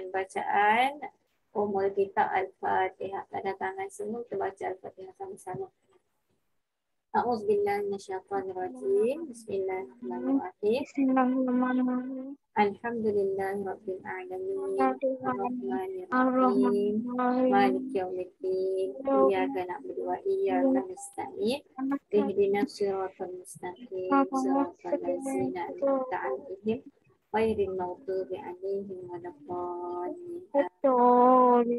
bacaan umul kita Al-Fatihah. Tanda tangan semua kita baca Al-Fatihah sama-sama. A'udzubillahi minasyaitonirrajim. Bismillahirrahmanirrahim. Bismillahirrahmanirrahim. Alhamdulillahirabbil alamin. Arrahmanirrahim. Maliki yaumiddin. Iyyaka na'budu wa iyyaka nasta'in. Ihdinas siratal mustaqim. Siratal ladzina an'amta 'alaihim ghairil maghdubi 'alaihim waladdallin. Betul.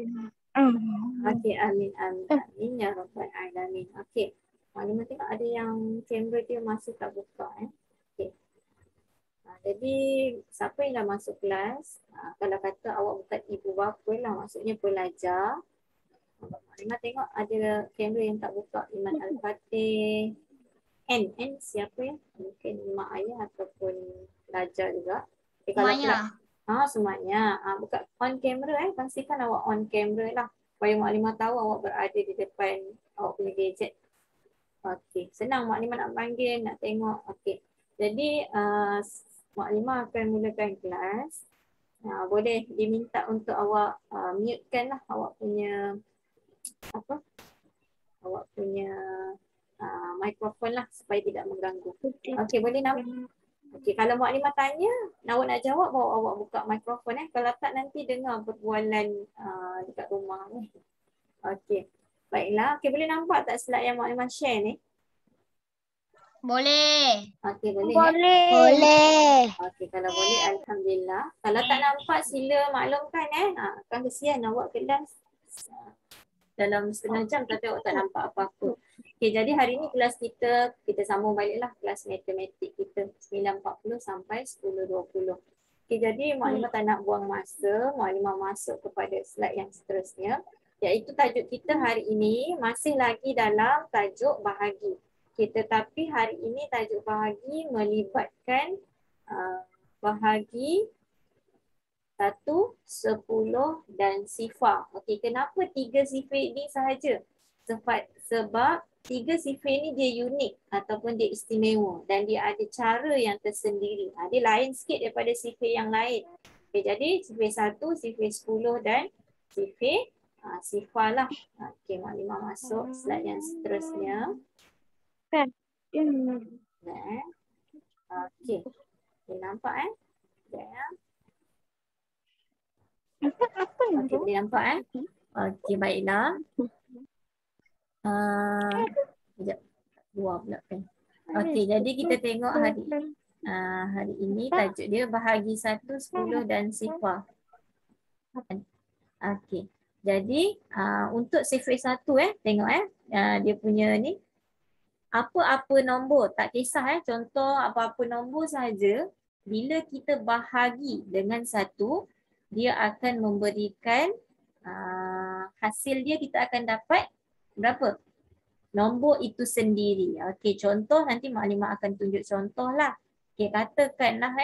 Okey, amin amin amin ya rabbal alamin. Okey. Maknanya tengok ada yang kamera dia masih tak buka Okey. Jadi siapa yang dah masuk kelas, kalau kata awak bukan ibu bapa lah, maksudnya pelajar. Maknanya tengok ada kamera yang tak buka. Iman Al-Fatih. N siapa ya? Mungkin mak ayah ataupun pelajar juga. Semuanya. Semuanya. Buka on camera pastikan awak on camera lah. Supaya maklimah tahu awak berada di depan awak punya gadget. Okey, senang maklimah nak panggil, nak tengok. Okey. Jadi maklimah akan mulakan kelas. Boleh diminta untuk awak mute-kan lah awak punya awak punya mikrofon lah supaya tidak mengganggu. Okey, boleh nampak? Okey, kalau maklimah tanya, awak nak jawab bawa awak buka mikrofon Kalau tak nanti dengar perbualan dekat rumah ni. Okey. Baiklah, okey, boleh nampak tak slide yang maklimah share ni? Boleh. Okey, boleh Boleh. Okey, kalau boleh alhamdulillah. Kalau tak nampak sila maklumkan Kan kesian awak kelas dalam setengah jam tapi awak tak nampak apa-apa. Okey, jadi hari ni kelas kita sambung baliklah kelas matematik kita 9.40 sampai 10.20. Okey, jadi maklimah tak nak buang masa, maklimah masuk kepada slide yang seterusnya, iaitu tajuk kita hari ini masih lagi dalam tajuk bahagi. Okay, tetapi hari ini tajuk bahagi melibatkan bahagi 1, 10 dan sifar. Okey, kenapa 3 sifar ini sahaja? Sebab 3 sifar ini dia unik ataupun dia istimewa dan dia ada cara yang tersendiri. Dia lain sikit daripada sifar yang lain. Okey, jadi sifar 1, sifar 10 dan sifar lah. Okey, maklimah masuk slide yang seterusnya. Okey. Boleh nampak Okey, boleh nampak Okey, baiklah. Sekejap. Luar pula kan. Okey, jadi kita tengok hari ini tajuk dia bahagi 1, 10 dan sifar. Okey. Jadi untuk sifar 1 tengok dia punya ni apa-apa nombor, tak kisah contoh apa-apa nombor saja, bila kita bahagi dengan 1, dia akan memberikan hasil dia kita akan dapat berapa? Nombor itu sendiri. Okey, contoh nanti maklimah akan tunjuk contoh lah. Okey, katakanlah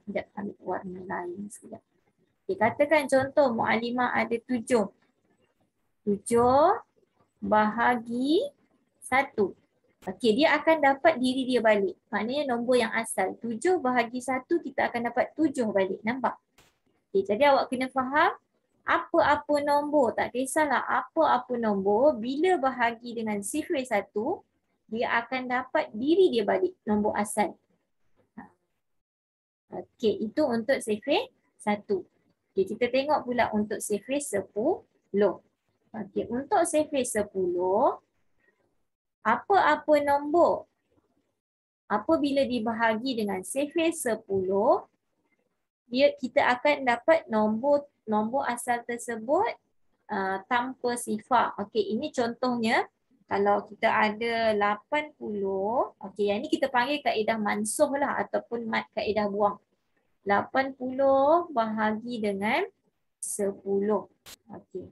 sekejap ambil warna lain sekejap. Okey, katakan contoh maklimah ada 7. 7 bahagi 1. Okey, dia akan dapat diri dia balik. Maknanya nombor yang asal. 7 bahagi 1 kita akan dapat 7 balik. Nampak? Okey, jadi awak kena faham apa-apa nombor, tak kisahlah apa-apa nombor, bila bahagi dengan sifar 1, dia akan dapat diri dia balik, nombor asal. Okey, itu untuk sifar 1. Okey, kita tengok pula untuk sifar 10. Okey, untuk sifar 10, apa-apa nombor apabila dibahagi dengan sifar 10, kita akan dapat nombor asal tersebut tanpa sifar. Okey, ini contohnya kalau kita ada 80, okey, yang ni kita panggil kaedah mansuh lah ataupun kaedah buang. 80 bahagi dengan 10. Okey.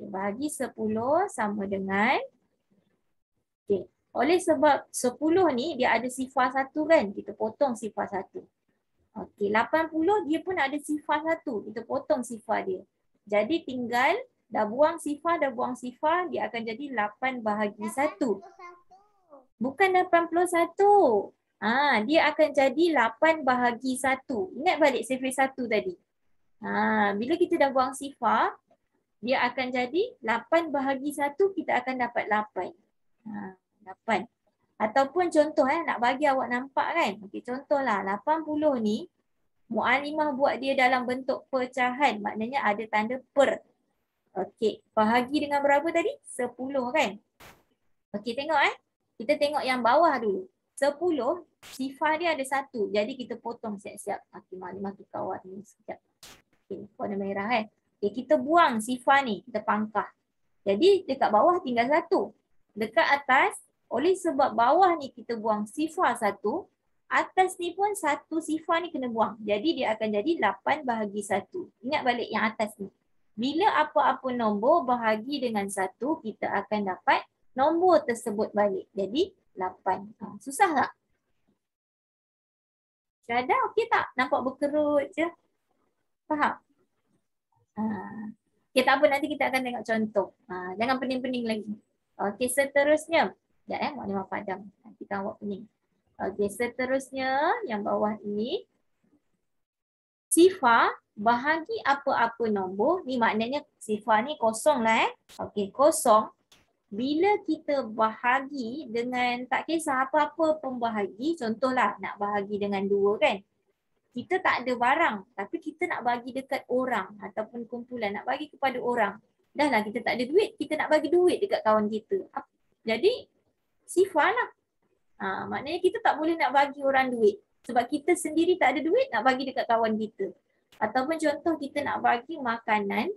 Bahagi 10 sama dengan oleh sebab 10 ni dia ada sifar 1 kan, kita potong sifar 1. Okey, 80 dia pun ada sifar 1, kita potong sifar dia. Jadi tinggal dah buang sifar, dia akan jadi 8 bahagi 1. Bukan 81. Dia akan jadi 8 bahagi 1. Ingat balik sifar 1 tadi. Bila kita dah buang sifar, dia akan jadi 8 bahagi 1, kita akan dapat 8. 8. Ataupun contoh nak bagi awak nampak kan. Okey, contohlah 80 ni muallimah buat dia dalam bentuk pecahan, maknanya ada tanda per. Okey, bahagi dengan berapa tadi? 10 kan? Okey, tengok kita tengok yang bawah dulu. 10, sifar dia ada 1. Jadi kita potong siap-siap. Okey, muallimah tukar warna sekejap. Okey, warna merah Okey, kita buang sifar ni, kita pangkah. Jadi dekat bawah tinggal 1. Dekat atas, oleh sebab bawah ni kita buang sifar 1, atas ni pun 1 sifar ni kena buang. Jadi dia akan jadi 8 bahagi 1. Ingat balik yang atas ni. Bila apa-apa nombor bahagi dengan 1, kita akan dapat nombor tersebut balik. Jadi 8. Susah tak? Syahada okey tak? Nampak berkerut je? Faham? Okey, tak apa, nanti kita akan tengok contoh. Jangan pening-pening lagi. Okey, seterusnya. Sekejap maknanya padam. Nanti kan awak pening. Okey, seterusnya yang bawah ini. Sifar bahagi apa-apa nombor. Ni maknanya sifar ni kosong lah Okey, kosong. Bila kita bahagi dengan tak kisah apa-apa pembahagi, contohlah nak bahagi dengan 2 kan. Kita tak ada barang tapi kita nak bagi dekat orang ataupun kumpulan, nak bagi kepada orang. Dah lah kita tak ada duit, kita nak bagi duit dekat kawan kita. Jadi sifar lah. Maknanya kita tak boleh nak bagi orang duit sebab kita sendiri tak ada duit nak bagi dekat kawan kita. Ataupun contoh kita nak bagi makanan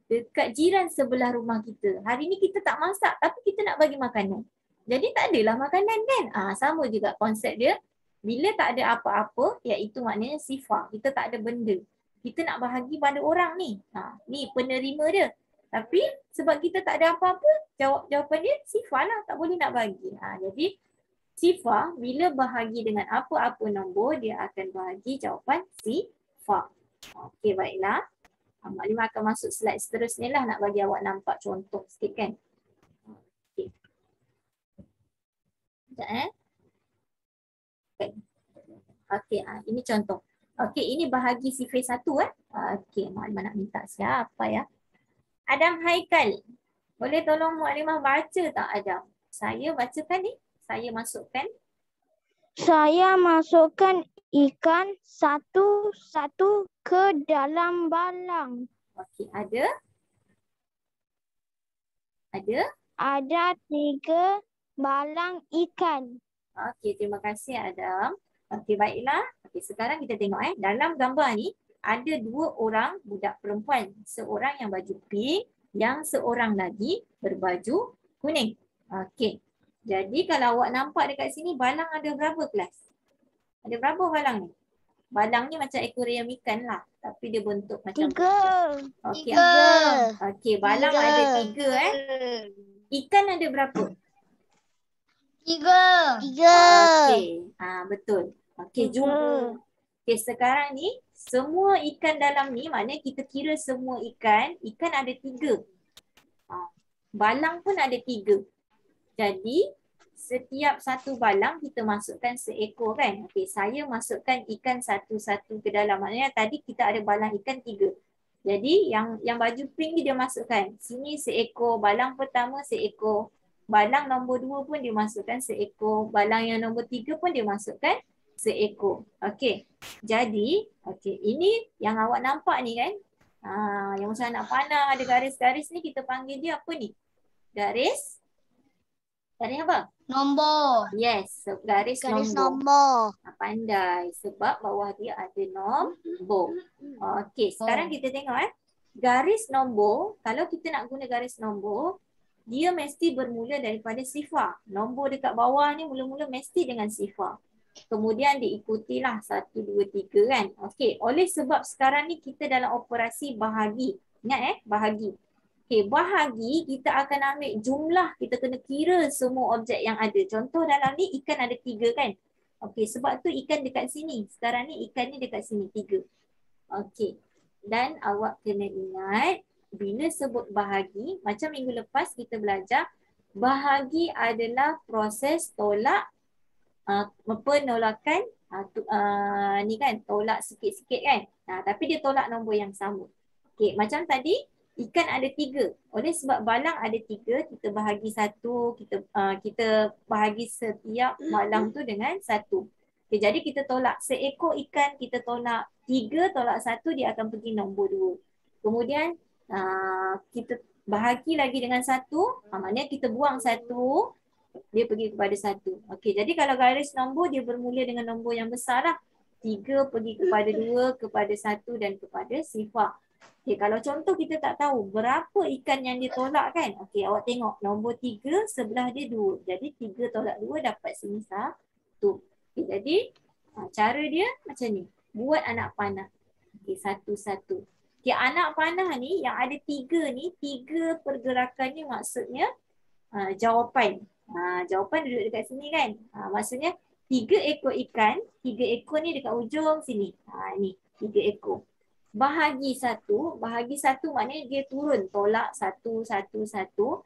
dekat jiran sebelah rumah kita. Hari ni kita tak masak tapi kita nak bagi makanan. Jadi tak adalah makanan kan? Sama juga konsep dia. Bila tak ada apa-apa, iaitu maknanya sifar. Kita tak ada benda. Kita nak bahagi pada orang ni. Ni penerima dia. Tapi sebab kita tak ada apa-apa, jawapan dia sifar lah. Tak boleh nak bagi. Jadi sifar bila bahagi dengan apa-apa nombor, dia akan bahagi jawapan sifar. Okey, baiklah. Maklimah akan masuk slide seterusnya lah nak bagi awak nampak contoh sikit kan. Okey. Sekejap Okey, ini contoh. Okey, ini bahagi sifar 1 Okey, maklimah nak minta siapa ya? Adam Haikal. Boleh tolong maklimah baca tak Adam? Saya bacakan ni. Saya masukkan. Saya masukkan ikan satu-satu ke dalam balang. Okey, ada? Ada? Ada 3 balang ikan. Okey, terima kasih Adam. Okey, baiklah. Okey, sekarang kita tengok dalam gambar ni ada 2 orang budak perempuan. Seorang yang baju pink, yang seorang lagi berbaju kuning. Okey. Jadi kalau awak nampak dekat sini balang ada berapa kelas? Ada berapa balang ni? Balang ni macam ekor ayam ikan lah. Tapi dia bentuk macam 3. Okey. 3. Okey, balang ada 3 Ikan ada berapa? 3. Okey. Betul. Okey, jumpa. Okey, sekarang ni semua ikan dalam ni maknanya kita kira semua ikan. Ikan ada 3. Balang pun ada 3. Jadi setiap satu balang kita masukkan seekor kan. Okey, saya masukkan ikan satu-satu ke dalam. Maknanya tadi kita ada balang ikan 3. Jadi yang baju pink ni dia masukkan. Sini seekor, balang pertama seekor. Balang nombor 2 pun dia masukkan seekor. Balang yang nombor 3 pun dia masukkan seekor. Okey. Jadi, ini yang awak nampak ni kan. Yang macam anak panah ada garis-garis ni kita panggil dia apa ni? Garis apa? Nombor. Yes, garis nombor. Pandai sebab bawah dia ada nombor. Okey, sekarang kita tengok garis nombor, kalau kita nak guna garis nombor, dia mesti bermula daripada sifar. Nombor dekat bawah ni mula-mula mesti dengan sifar. Kemudian diikutilah 1, 2, 3 kan. Okey, oleh sebab sekarang ni kita dalam operasi bahagi. Ingat bahagi. Okey, bahagi kita akan ambil jumlah, kita kena kira semua objek yang ada. Contoh dalam ni ikan ada 3 kan. Okey, sebab tu ikan dekat sini. Sekarang ni ikan ni dekat sini 3. Okey. Dan awak kena ingat bila sebut bahagi, macam minggu lepas kita belajar, bahagi adalah proses tolak penolakan Ni kan tolak sikit-sikit kan. Tapi dia tolak nombor yang sama. Okey, macam tadi ikan ada 3. Oleh sebab balang ada 3, kita bahagi 1, kita bahagi setiap balang tu dengan 1. Okey, jadi kita tolak seekor ikan, kita tolak 3 tolak 1, dia akan pergi nombor 2. Kemudian kita bahagi lagi dengan 1, maknanya kita buang 1, dia pergi kepada 1. Okey, jadi kalau garis nombor dia bermula dengan nombor yang besar lah. 3 pergi kepada 2, kepada 1 dan kepada sifar. Okey, kalau contoh kita tak tahu berapa ikan yang dia tolak kan. Okey, awak tengok nombor 3 sebelah dia 2. Jadi 3 tolak 2 dapat sini 1. Okey, jadi cara dia macam ni. Buat anak panah. Okey, 1-1. Okey, anak panah ni yang ada 3 ni, 3 pergerakannya maksudnya jawapan. Jawapan duduk dekat sini kan. Maksudnya 3 ekor ikan, 3 ekor ni dekat ujung sini. Ni 3 ekor. Bahagi 1 maknanya dia turun tolak 1, 1, 1.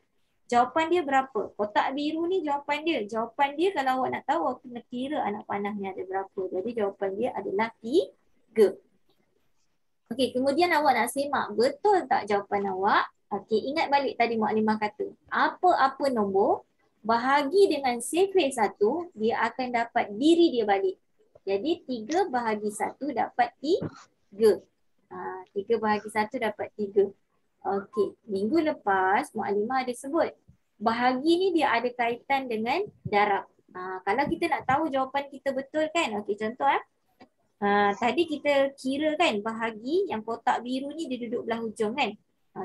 Jawapan dia berapa? Kotak biru ni jawapan dia. Jawapan dia kalau awak nak tahu, awak kena kira anak panah ni ada berapa. Jadi jawapan dia adalah 3. Okey, kemudian awak nak semak betul tak jawapan awak? Okey, ingat balik tadi Mukadimah kata. Apa-apa nombor bahagi dengan sifir 1, dia akan dapat diri dia balik. Jadi 3 bahagi 1 dapat 3. 3 bahagi 1 dapat 3. Okey, minggu lepas Mukadimah ada sebut. Bahagi ni dia ada kaitan dengan darab. Kalau kita nak tahu jawapan kita betul kan? Okey, contoh tadi kita kira kan bahagi yang kotak biru ni dia duduk belah hujung kan.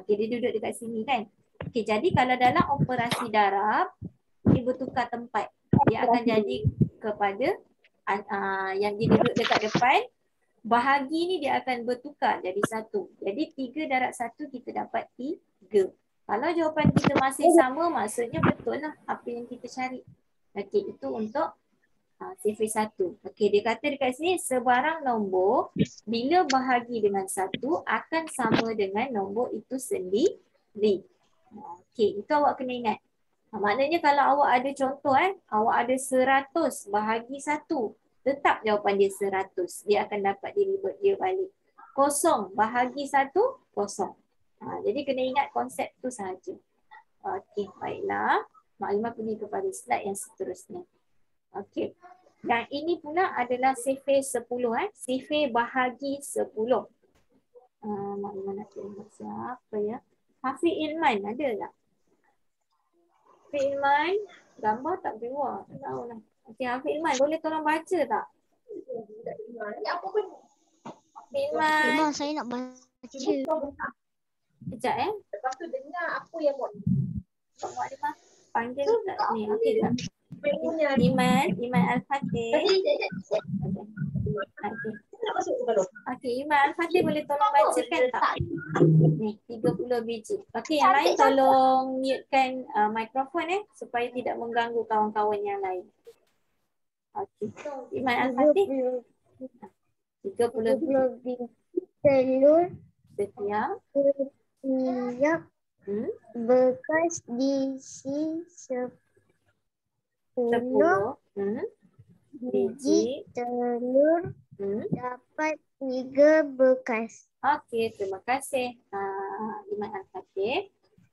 Okey, dia duduk dekat sini kan. Okey, jadi kalau dalam operasi darab dia bertukar tempat. Dia akan jadi kepada yang dia duduk dekat depan. Bahagi ni dia akan bertukar jadi 1. Jadi 3 darab 1 kita dapat 3. Kalau jawapan kita masih sama, maksudnya betul lah apa yang kita cari. Okey, itu untuk sifir 1. Okey, dia kata dekat sini sebarang nombor bila bahagi dengan 1 akan sama dengan nombor itu sendiri. Okey, itu awak kena ingat. Maknanya kalau awak ada contoh awak ada 100 bahagi 1, tetap jawapan dia 100. Dia akan dapat dia balik. 0 bahagi 1, 0. Jadi kena ingat konsep tu sahaja. Okey, baiklah. Mukadimah pergi kepada slide yang seterusnya. Okey. Dan ini pula adalah sifir 10. Sifir bahagi 10. Mukadimah nak tengok siapa ya? Hafiz Ilman ada tak? Hafiz Ilman, gambar tak keluar. Tak tahu lah. Okey, Hafiz Ilman boleh tolong baca tak? Hafiz Ilman. Saya nak baca. Sekejap Lepas tu dengar apa yang Mukadimah panggil tak ni. Okey tak? Iman Al-Fatih. Okey, Iman Al-Fatih boleh tolong bacakan tak? Ni 30 biji. Okey, yang lain tolong mutekan mikrofon supaya tidak mengganggu kawan-kawan yang lain. Okey. Iman Al-Fatih. 30 biji telur setiap bekas diisi 10 biji telur dapat 3 bekas. Okey, terima kasih Iman Al-Fatih.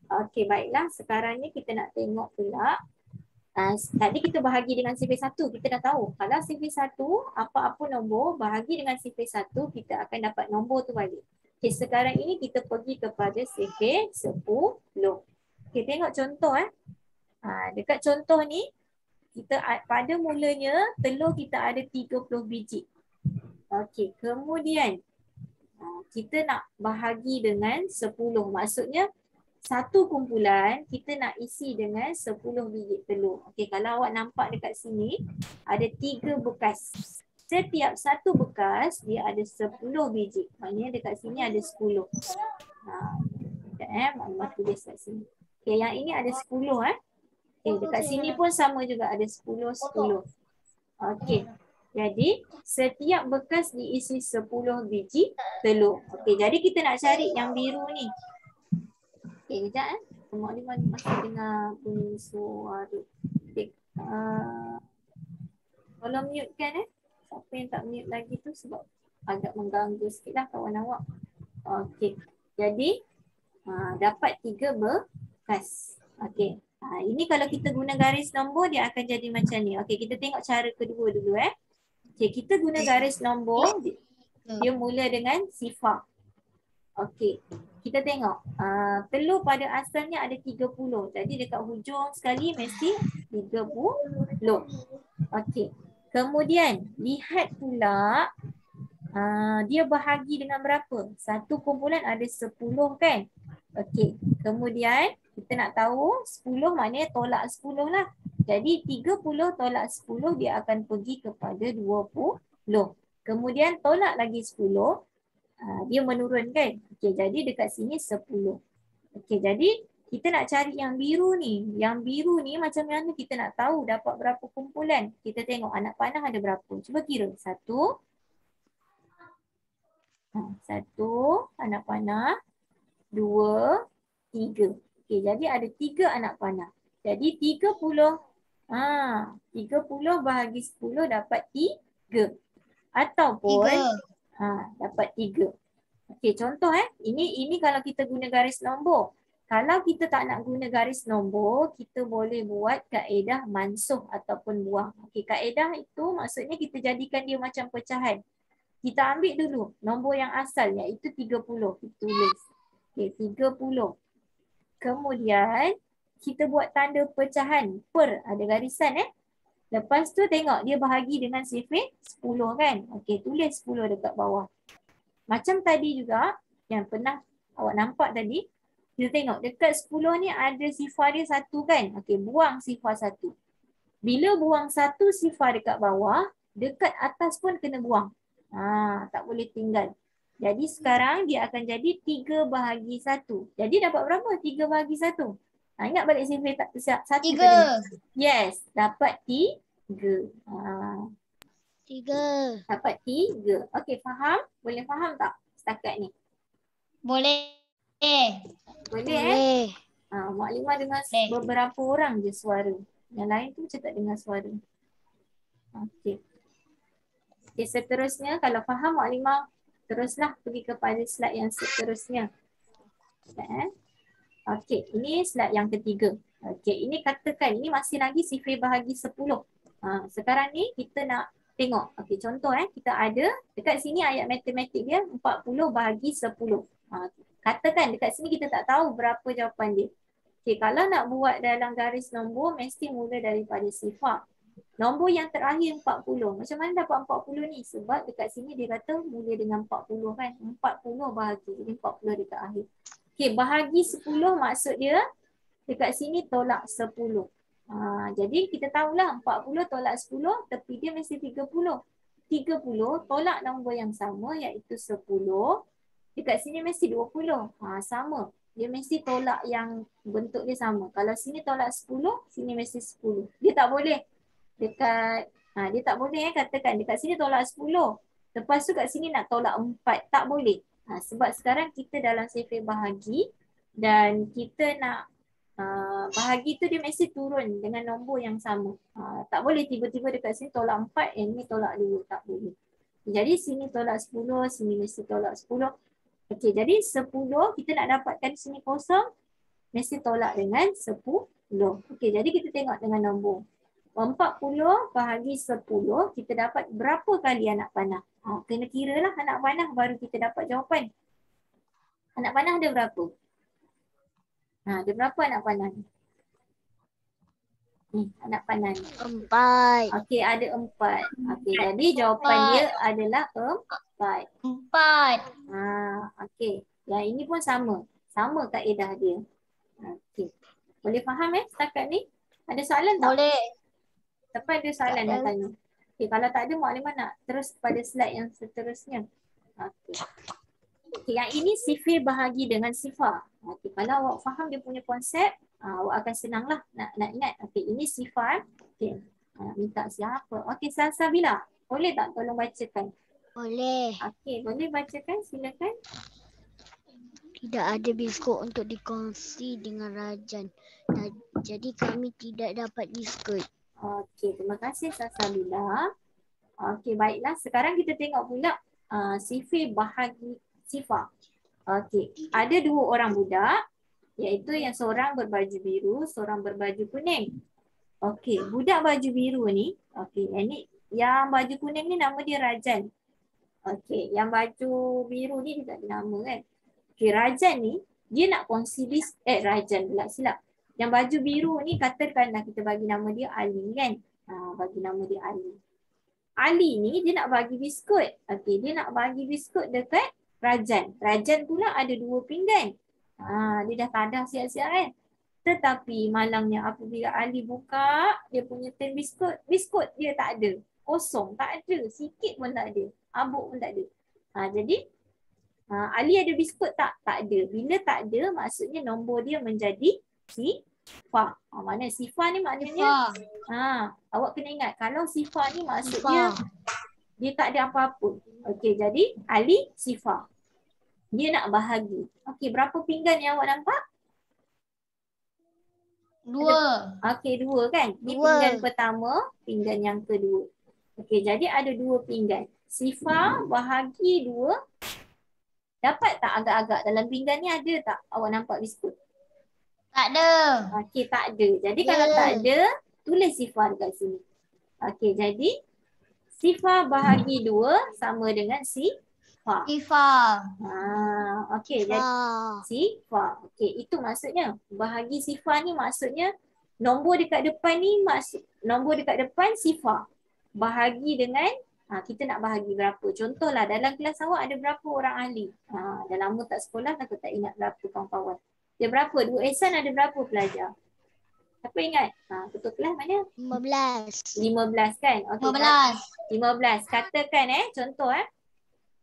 Okey, baiklah. Sekarang ni kita nak tengok pula. Tadi kita bahagi dengan sifir 1. Kita dah tahu. Kalau sifir 1, apa-apa nombor bahagi dengan sifir 1, kita akan dapat nombor tu balik. Okey, sekarang ini kita pergi kepada sifir 10. Okey, tengok contoh dekat contoh ni, kita pada mulanya telur kita ada 30 biji. Okey, kemudian kita nak bahagi dengan 10. Maksudnya satu kumpulan kita nak isi dengan 10 biji telur. Okey, kalau awak nampak dekat sini ada 3 bekas. Setiap satu bekas dia ada 10 biji. Maknanya dekat sini ada 10. Mama tulis kat sini. Okey, yang ini ada 10 Okey, dekat sini pun sama juga ada 10. Okey. Jadi setiap bekas diisi 10 biji telur. Okey, jadi kita nak cari yang biru ni. Okey, kejap Mukadimah masih dengar bunyi suara. Tolong mute kan Siapa yang tak mute lagi tu sebab agak mengganggu sikit lah kawan awak. Okey. Jadi dapat 3 bekas. Okey. Ini kalau kita guna garis nombor dia akan jadi macam ni. Okey, kita tengok cara kedua dulu Okey, kita guna garis nombor dia mula dengan sifar. Okey. Kita tengok. Telur pada asalnya ada 30. Jadi dekat hujung sekali mesti 30. Okey. Kemudian lihat pula dia bahagi dengan berapa? Satu kumpulan ada 10 kan? Okey. Kemudian kita nak tahu 10 maknanya tolak 10 lah. Jadi 30 tolak 10 dia akan pergi kepada 20. Kemudian tolak lagi 10 dia menurun kan? Okey, jadi dekat sini 10. Okey, jadi kita nak cari yang biru ni. Yang biru ni macam mana kita nak tahu dapat berapa kumpulan? Kita tengok anak panah ada berapa. Cuba kira. 1, 1 anak panah, 2, 3. Okey, jadi ada 3 anak panah. Jadi 30. 30 bahagi 10 dapat 3. Ataupun dapat 3. Okey, contoh ini kalau kita guna garis nombor. Kalau kita tak nak guna garis nombor, kita boleh buat kaedah mansuh ataupun buang. Okey, kaedah itu maksudnya kita jadikan dia macam pecahan. Kita ambil dulu nombor yang asal iaitu 30. Kita tulis. Okey, 30. Kemudian kita buat tanda pecahan per ada garisan Lepas tu tengok dia bahagi dengan sifar 10 kan. Okey, tulis 10 dekat bawah. Macam tadi juga yang pernah awak nampak tadi, kita tengok dekat 10 ni ada sifar dia 1 kan. Okey, buang sifar 1. Bila buang 1 sifar dekat bawah, dekat atas pun kena buang. Tak boleh tinggal. Jadi sekarang dia akan jadi 3 bahagi 1. Jadi dapat berapa? 3 bahagi 1. Ingat balik sifar tak siap 1 tadi. Yes, dapat 3. 3. Dapat 3. Okey, faham? Boleh faham tak setakat ni? Boleh. Boleh. Mak Limah dengar beberapa orang je suara. Yang lain tu macam tak dengar suara. Okey. Okey, seterusnya kalau faham Mak Limah teruslah pergi kepada slide yang seterusnya. Okey, ini slide yang ketiga. Okey, ini katakan ini masih lagi sifar bahagi 10. Sekarang ni kita nak tengok. Okey, contoh kita ada dekat sini ayat matematik dia 40 bahagi 10. Katakan dekat sini kita tak tahu berapa jawapan dia. Okey, kalau nak buat dalam garis nombor mesti mula daripada sifar. Nombor yang terakhir 40. Macam mana dapat 40 ni? Sebab dekat sini dia kata mula dengan 40 kan. 40 bahagi. Jadi 40 dekat akhir. Okey, bahagi 10 maksud dia dekat sini tolak 10. Jadi kita tahulah 40 tolak 10 tepi dia mesti 30. 30 tolak nombor yang sama iaitu 10. Dekat sini mesti 20. Sama. Dia mesti tolak yang bentuk dia sama. Kalau sini tolak 10, sini mesti 10. Dia tak boleh dekat dia tak boleh katakan dekat sini tolak 10. Lepas tu kat sini nak tolak 4. Tak boleh. Sebab sekarang kita dalam sifar bahagi dan kita nak bahagi tu dia mesti turun dengan nombor yang sama. Tak boleh tiba-tiba dekat sini tolak 4, yang ni tolak 2. Tak boleh. Jadi sini tolak 10, sini mesti tolak 10. Okey, jadi 10 kita nak dapatkan sini kosong, mesti tolak dengan 10. Okey, jadi kita tengok dengan nombor. 40 bahagi 10, kita dapat berapa kali anak panah? Kena kira lah anak panah baru kita dapat jawapan. Anak panah ada berapa? Ada berapa anak panah ni? Anak panah ni. 4. Okey, ada 4. Okey, jadi jawapan dia adalah 4. 4. Okey. Yang ini pun sama. Sama kaedah dia. Okey. Boleh faham setakat ni? Ada soalan tak? Boleh. Siapa ada soalan nak tanya? Okey, kalau tak ada Mak Limah nak terus pada slide yang seterusnya. Okey. Okey, yang ini sifar bahagi dengan sifar. Okey, kalau awak faham dia punya konsep, awak akan senanglah nak ingat. Okey, ini sifar. Okey. Minta siapa? Okey, Salsabila. Boleh tak tolong bacakan? Boleh. Okey, boleh bacakan? Silakan. Tidak ada biskut untuk dikongsi dengan Rajan. Jadi kami tidak dapat biskut. Okey, terima kasih Salsabila. Okey, baiklah. Sekarang kita tengok pula sifir bahagi sifar. Okey, ada dua orang budak, iaitu yang seorang berbaju biru, seorang berbaju kuning. Okey, budak baju biru ni, okey, yang baju kuning ni nama dia Rajan. Okey, yang baju biru ni dia tak ada nama kan. Okey, Rajan ni dia nak kongsi Rajan pula silap. Yang baju biru ni katakanlah kita bagi nama dia Ali kan. Bagi nama dia Ali. Ali ni dia nak bagi biskut. Okey, dia nak bagi biskut dekat Rajan. Rajan pula ada 2 pinggan. Dia dah tadah siap-siap kan. Tetapi malangnya apabila Ali buka dia punya tin biskut, biskut dia tak ada. Kosong, tak ada. Sikit pun tak ada. Abuk pun tak ada. Jadi Ali ada biskut tak? Tak ada. Bila tak ada, maksudnya nombor dia menjadi sifar. Mana sifar ni maknanya awak kena ingat kalau sifar ni maksudnya dia tak ada apa-apa. Okey, jadi Ali sifar. Dia nak bahagi. Okey, berapa pinggan yang awak nampak? 2. Okey, 2 kan? Ni pinggan pertama, pinggan yang kedua. Okey, jadi ada 2 pinggan. Sifar bahagi 2. Dapat tak agak-agak dalam pinggan ni ada tak awak nampak biskut? Tak ada. Okey, tak ada. Jadi kalau tak ada, tulis sifar dekat sini. Okey, jadi sifar bahagi 2 sama dengan sifar. Okey, jadi sifar. Okey, itu maksudnya. Bahagi sifar ni maksudnya nombor dekat depan ni nombor dekat depan sifar. Bahagi dengan kita nak bahagi berapa. Contohlah dalam kelas awak ada berapa orang ahli? Dah lama tak sekolah, aku tak ingat berapa kawan-kawan. Dia berapa? 2 ihsan ada berapa pelajar? Siapa ingat? Ketua kelas mana? 15. 15 kan? Okay, 15. Katakan contoh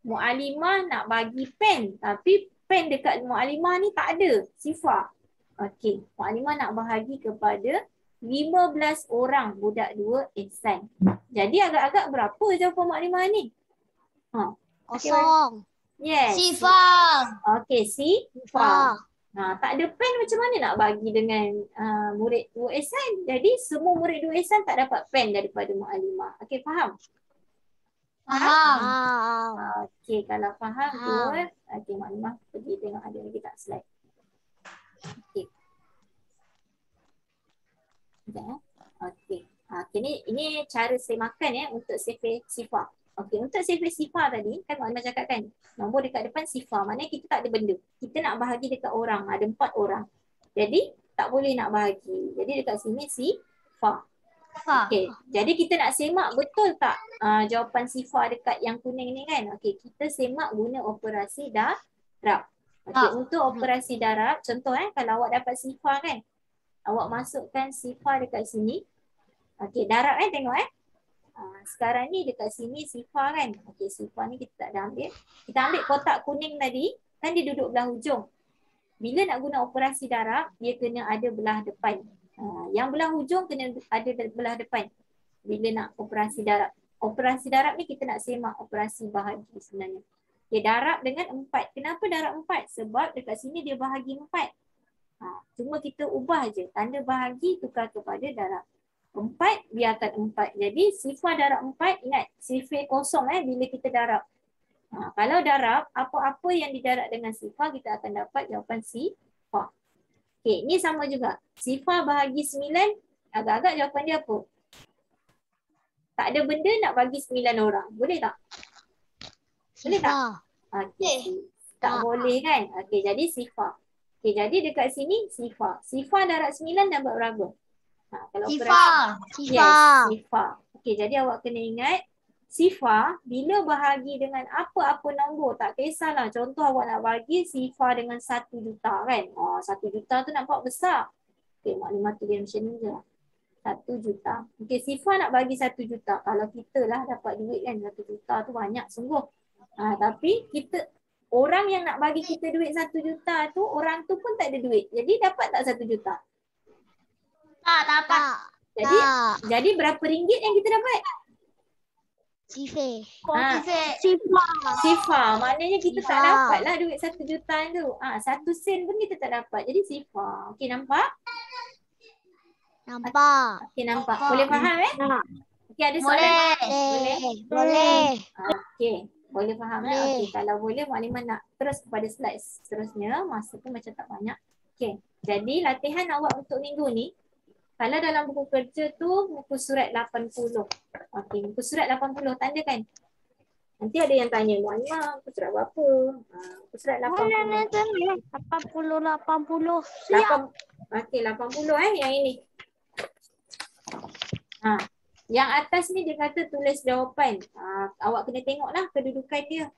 Mu'alimah nak bagi pen. Tapi pen dekat Mu'alimah ni tak ada. Sifar. Okey. Mu'alimah nak bahagi kepada 15 orang budak 2 ihsan. Jadi agak-agak berapa jawapan Mu'alimah ni? Kosong. Yes. Sifar. Okey, sifar. Tak ada pen macam mana nak bagi dengan murid 2 ihsan? Jadi semua murid 2 ihsan tak dapat pen daripada Mu'alimah. Okey, faham? Faham. Okey, kalau faham good. Okey, Mu'alimah pergi tengok ada lagi tak slide. Okey. Okey. Ini cara semakan untuk sifar. Okey, untuk sifar tadi kan Mu'alimah cakap kan nombor dekat depan sifar, maknanya kita tak ada benda. Kita nak bahagi dekat orang, ada 4 orang. Jadi tak boleh nak bahagi. Jadi dekat sini sifar. Okey, jadi kita nak semak betul tak jawapan sifar dekat yang kuning ni kan? Okey, kita semak guna operasi darab. Okey, untuk operasi darab, contoh kalau awak dapat sifar kan, awak masukkan sifar dekat sini. Okey, darab tengok sekarang ni dekat sini sifar kan. Okey, sifar ni kita tak ada ambil. Kita ambil kotak kuning tadi, kan dia duduk belah hujung. Bila nak guna operasi darab, dia kena ada belah depan. Yang belah hujung kena ada belah depan. Bila nak operasi darab. Operasi darab ni kita nak semak operasi bahagi sebenarnya. Dia darab dengan 4. Kenapa darab 4? Sebab dekat sini dia bahagi 4. Cuma kita ubah je. Tanda bahagi tukar kepada darab. 4 biarkan 4. Jadi sifar darab 4, ingat sifar kosong bila kita darab. Kalau darab, apa-apa yang didarab dengan sifar kita akan dapat jawapan sifar. Okey, ni sama juga. Sifar bahagi 9, agak-agak jawapan dia apa? Tak ada benda nak bagi 9 orang. Boleh tak? Boleh tak? Okey. Tak boleh kan? Okey, jadi sifar. Okey, jadi dekat sini sifar. Sifar darab 9 dapat berapa? Kalau Sifar. Yes, sifar. Okey, jadi awak kena ingat sifar bila bahagi dengan apa-apa nombor, tak kisahlah. Contoh awak nak bagi sifar dengan 1 juta kan. 1 juta tu nampak besar. Okey, maklumat tu dia macam ni je. 1 juta. Okey, sifar nak bagi 1 juta. Kalau kita lah dapat duit kan 1 juta tu banyak sungguh. Tapi orang yang nak bagi kita duit 1 juta tu, orang tu pun tak ada duit. Jadi dapat tak 1 juta? Tak dapat. Jadi berapa ringgit yang kita dapat? Sifar. Maknanya kita tak dapat lah duit 1 juta tu. 1 sen pun kita tak dapat. Jadi sifar. Okey, nampak? Nampak. Okey, nampak. Boleh faham Okey, ada soalan? Boleh? Boleh. Okey, boleh faham ya? Okey, kalau boleh Mukadimah nak terus kepada slide seterusnya. Masa pun macam tak banyak. Okey, jadi latihan awak untuk minggu ni, kalau dalam buku kerja tu muka surat 80. Okey, muka surat 80 tanda kan? Nanti ada yang tanya, Mukadimah muka surat berapa? Muka surat 80. 80. Okey, 80 yang ini. Yang atas ni dia kata tulis jawapan. Awak kena tengoklah kedudukan dia.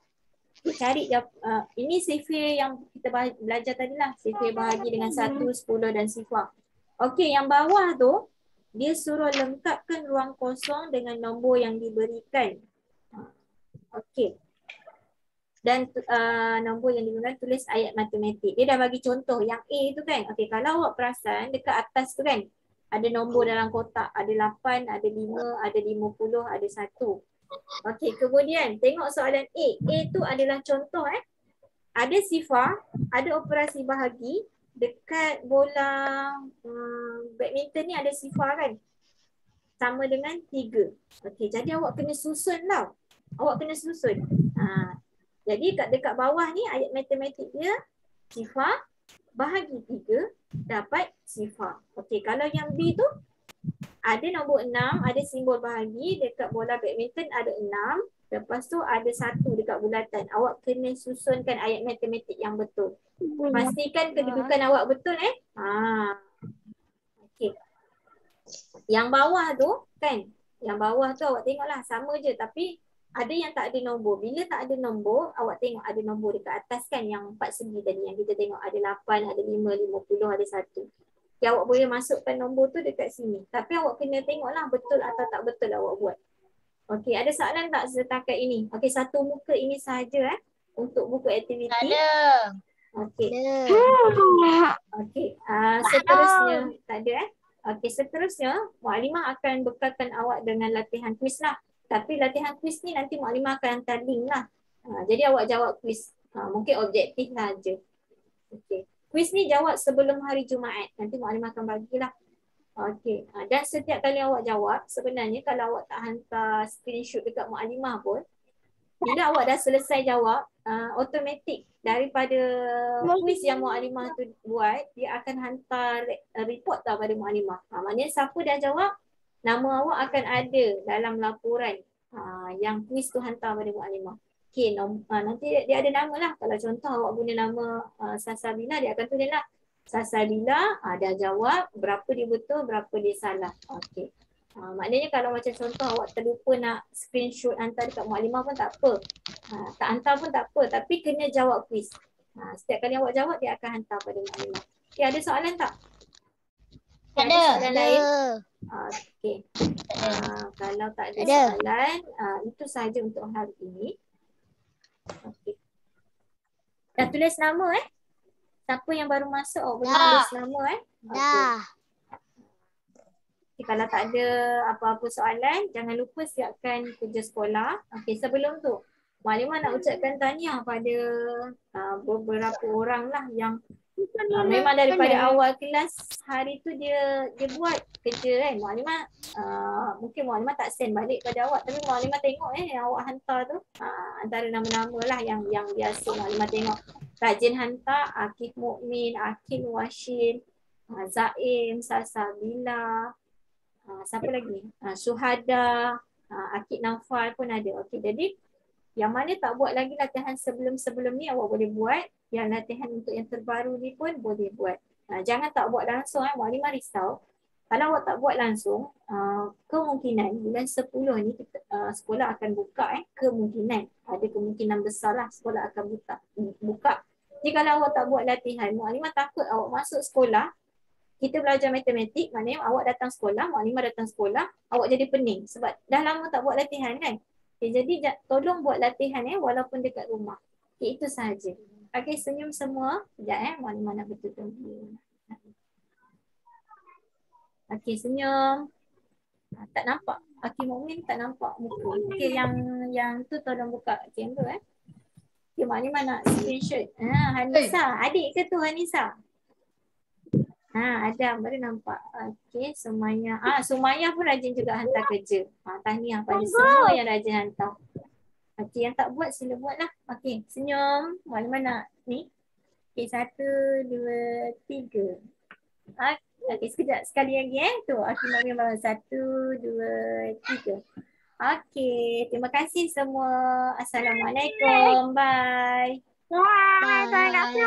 Cari ini sifir yang kita belajar tadi lah. Sifir bahagi dengan 1, 10 dan sifar. Okey, yang bawah tu dia suruh lengkapkan ruang kosong dengan nombor yang diberikan. Okey. Dan nombor yang digunakan tulis ayat matematik. Dia dah bagi contoh yang A tu kan. Okey, kalau awak perasan dekat atas tu kan ada nombor dalam kotak. Ada 8, ada 5, ada 50, ada 1. Okey, kemudian tengok soalan A. A tu adalah contoh Ada sifar, ada operasi bahagi. Dekat bola badminton ni ada sifar kan. Sama dengan 3. Okey, jadi awak kena susun tau. Awak kena susun. Jadi dekat bawah ni ayat matematik dia sifar bahagi 3 dapat sifar. Okey, kalau yang B tu ada nombor 6, ada simbol bahagi. Dekat bola badminton ada 6. Lepas tu ada 1 dekat bulatan. Awak kena susunkan ayat matematik yang betul. Pastikan kedudukan awak betul Okey. Yang bawah tu kan, yang bawah tu awak tengoklah sama je tapi ada yang tak ada nombor. Bila tak ada nombor, awak tengok ada nombor dekat atas kan yang 4 segi tadi yang kita tengok ada 8, ada 5, 50, ada 1. Okay, awak boleh masukkan nombor tu dekat sini. Tapi awak kena tengoklah betul atau tak betul awak buat. Okey, ada soalan tak setakat ini? Okey, satu muka ini sahaja untuk buku aktiviti. Ada. Okey. Okey, seterusnya tak ada Okey, seterusnya Mukadimah akan bekalkan awak dengan latihan kuis lah. Tapi latihan kuis ni nanti Mukadimah akan hantar link lah. Jadi awak jawab kuis. Mungkin objektif lah je. Okey. Kuis ni jawab sebelum hari Jumaat. Nanti Mukadimah akan bagilah. Okey. Dan setiap kali awak jawab, sebenarnya kalau awak tak hantar screenshot dekat Mukadimah pun, bila awak dah selesai jawab, automatik daripada kuis yang Mukadimah tu buat, dia akan hantar report tau pada Mukadimah. Maknanya siapa dah jawab, nama awak akan ada dalam laporan yang kuis tu hantar pada Mukadimah. Okey, nanti dia ada nama lah. Kalau contoh awak guna nama Salsabila, dia akan tulis lah Salsabila dah jawab, berapa dia betul, berapa dia salah. Okey. Maknanya kalau macam contoh awak terlupa nak screenshot hantar dekat Mukadimah pun tak apa. Tak hantar pun tak apa, tapi kena jawab kuis. Setiap kali awak jawab, dia akan hantar pada Mukadimah. Okey, ada soalan tak? Ada soalan lain? Okey. Kalau tak ada soalan, itu sahaja untuk hari ini. Okey. Dah tulis nama Siapa yang baru masuk awak boleh tulis nama Dah. Okay, kalau tak ada apa-apa soalan, jangan lupa siapkan kerja sekolah. Okey, sebelum tu Mukadimah nak ucapkan tahniah pada beberapa orang lah yang memang daripada awal kelas hari tu dia buat kerja kan. Mukadimah mungkin Mukadimah tak send balik pada awak, tapi Mukadimah tengok yang awak hantar tu antara nama-nama lah yang biasa Mukadimah tengok. Rajin hantar Akif Mukmin, Akif Washin, Zaim, Salsabila, siapa lagi? Syuhada, Akid Naufal pun ada. Okey, jadi yang mana tak buat lagi latihan sebelum-sebelum ni awak boleh buat. Yang latihan untuk yang terbaru ni pun boleh buat. Jangan tak buat langsung Mukadimah risau. Kalau awak tak buat langsung, kemungkinan bulan 10 ni sekolah akan buka kemungkinan. Ada kemungkinan besar lah sekolah akan buka. Jadi kalau awak tak buat latihan, Mukadimah takut awak masuk sekolah, kita belajar matematik, maknanya awak datang sekolah, Mukadimah datang sekolah, awak jadi pening sebab dah lama tak buat latihan kan. Okay, jadi tolong buat latihan walaupun dekat rumah. Okay, itu sahaja. Okay, senyum semua. Sekejap Mukadimah nak betul-betul. Okay, senyum. Tak nampak. Akif Mukmin tak nampak muka. Okay, yang tu tolong buka kamera Okay, Mukadimah nak screenshot. Hanisa, adik ke tu Hanisa? Adam baru nampak. Okey, Sumayya. Sumayya pun rajin juga hantar kerja. Tahniah pada semua yang rajin hantar. Okey, yang tak buat sila buatlah. Okey, senyum. Mana-mana ni? Okey, 1, 2, 3. Okey, sekejap. Sekali lagi Tu, okey, Mak Mia bawa 1, 2, 3. Okey, terima kasih semua. Assalamualaikum. Bye. Bye.